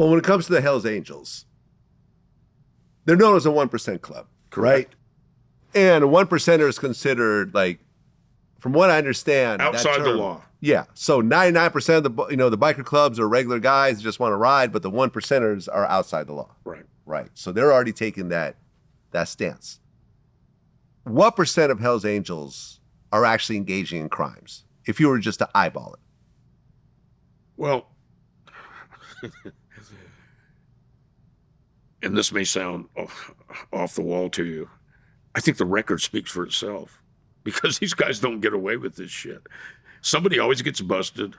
Well, when it comes to the Hells Angels, they're known as a 1% club, right? And a 1%er is considered, like, from what I understand, outside the law. Yeah. So 99% of the biker clubs are regular guys that just want to ride, but the 1%ers are outside the law. Right. Right. So they're already taking that stance. What percent of Hells Angels are actually engaging in crimes, if you were just to eyeball it? Well, and this may sound off the wall to you, I think the record speaks for itself, because these guys don't get away with this shit. Somebody always gets busted,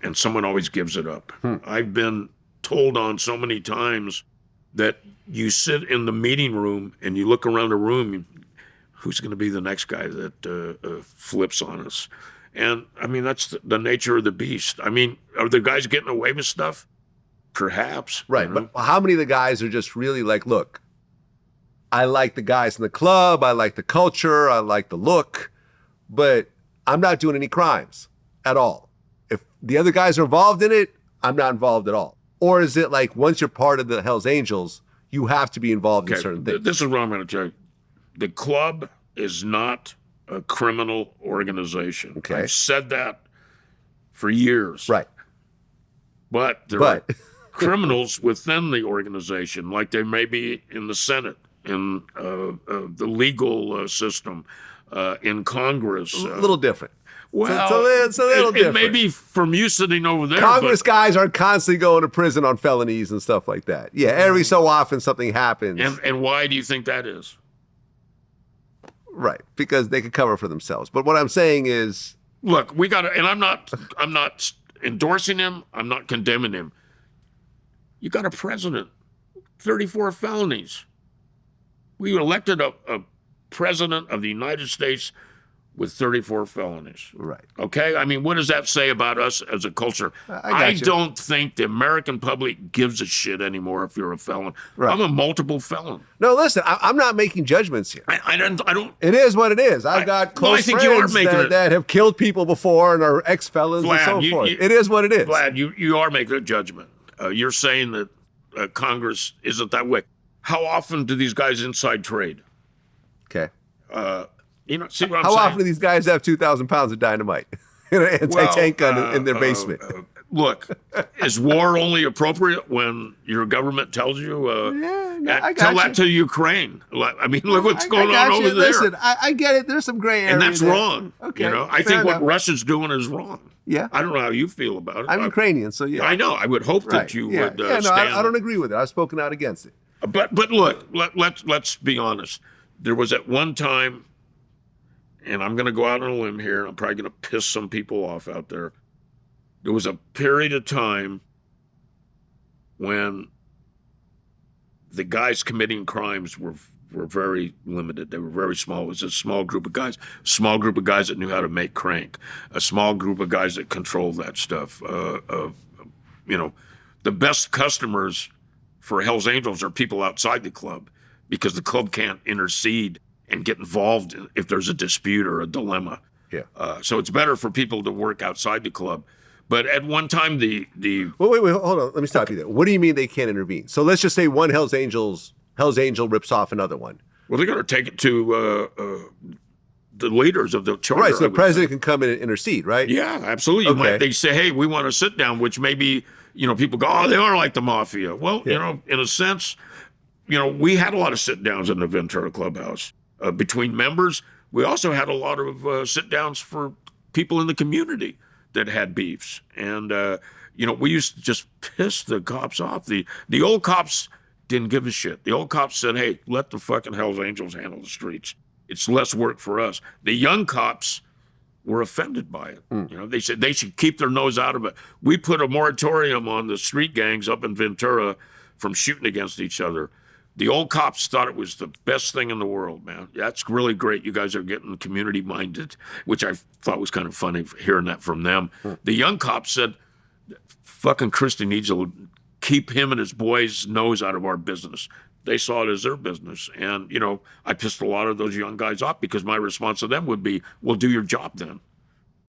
and someone always gives it up. I've been told on so many times that you sit in the meeting room and you look around the room, who's going to be the next guy that flips on us? And I mean, that's the nature of the beast. I mean, are the guys getting away with stuff? Perhaps. Right. But how many of the guys are just really like, look, I like the guys in the club, I like the culture, I like the look, but I'm not doing any crimes at all. If the other guys are involved in it, I'm not involved at all. Or is it like, once you're part of the Hells Angels, you have to be involved in certain things? This is what I'm going to tell you. The club is not a criminal organization. Okay. I've said that for years. Right. But there are criminals within the organization, like they may be in the Senate, in the legal system, in Congress. A little different. Well, it's a little different. It may be from you sitting over there. Congress guys are constantly going to prison on felonies and stuff like that. Yeah, every so often something happens. And why do you think that is? Right, because they could cover for themselves. But what I'm saying is, look, we got to, and I'm not endorsing him. I'm not condemning him. You got a president, 34 felonies. We elected a president of the United States with 34 felonies. Right. Okay? I mean, what does that say about us as a culture? I don't think the American public gives a shit anymore if you're a felon. Right. I'm a multiple felon. No, listen, I'm not making judgments here. I don't. It is what it is. I've got close friends that have killed people before and are ex-felons and so forth. It is what it is. Vlad, you are making a judgment. You're saying that Congress isn't that way. How often do these guys inside trade? Okay. See what I'm saying? How often do these guys have 2,000 pounds of dynamite in an anti-tank gun in their basement? Look, is war only appropriate when your government tells you? Tell that to Ukraine. I mean, look what's going on over there. Listen, I get it. There's some gray area. And that's there. wrong. Okay. I think what Russia's doing is wrong. Yeah. I don't know how you feel about it. I'm Ukrainian, so yeah. I know. I would hope that you would stand. I don't agree with it. I've spoken out against it. But look, let's be honest. There was at one time, and I'm going to go out on a limb here, and I'm probably going to piss some people off out there. There was a period of time when the guys committing crimes were very limited. They were very small. It was a small group of guys that knew how to make crank, a small group of guys that controlled that stuff. The best customers for Hells Angels are people outside the club, because the club can't intercede and get involved if there's a dispute or a dilemma. Yeah. So it's better for people to work outside the club. But at one time, wait, hold on. Let me stop you there. What do you mean they can't intervene? So let's just say one Hells Angel rips off another one. Well, they're going to take it to the leaders of the charter. Right, so the president can come in and intercede, right? Yeah, absolutely. Okay. They say, hey, we want to sit down, which maybe, people go, oh, they are like the mafia. Well, in a sense, we had a lot of sit-downs in the Ventura Clubhouse. Between members, we also had a lot of sit-downs for people in the community that had beefs. And, we used to just piss the cops off. The old cops didn't give a shit. The old cops said, hey, let the fucking Hells Angels handle the streets. It's less work for us. The young cops were offended by it. They said they should keep their nose out of it. We put a moratorium on the street gangs up in Ventura from shooting against each other. The old cops thought it was the best thing in the world, man. That's really great. You guys are getting community-minded, which I thought was kind of funny hearing that from them. The young cops said, fucking Christie needs to keep him and his boys' nose out of our business. They saw it as their business. And, I pissed a lot of those young guys off, because my response to them would be, well, do your job then.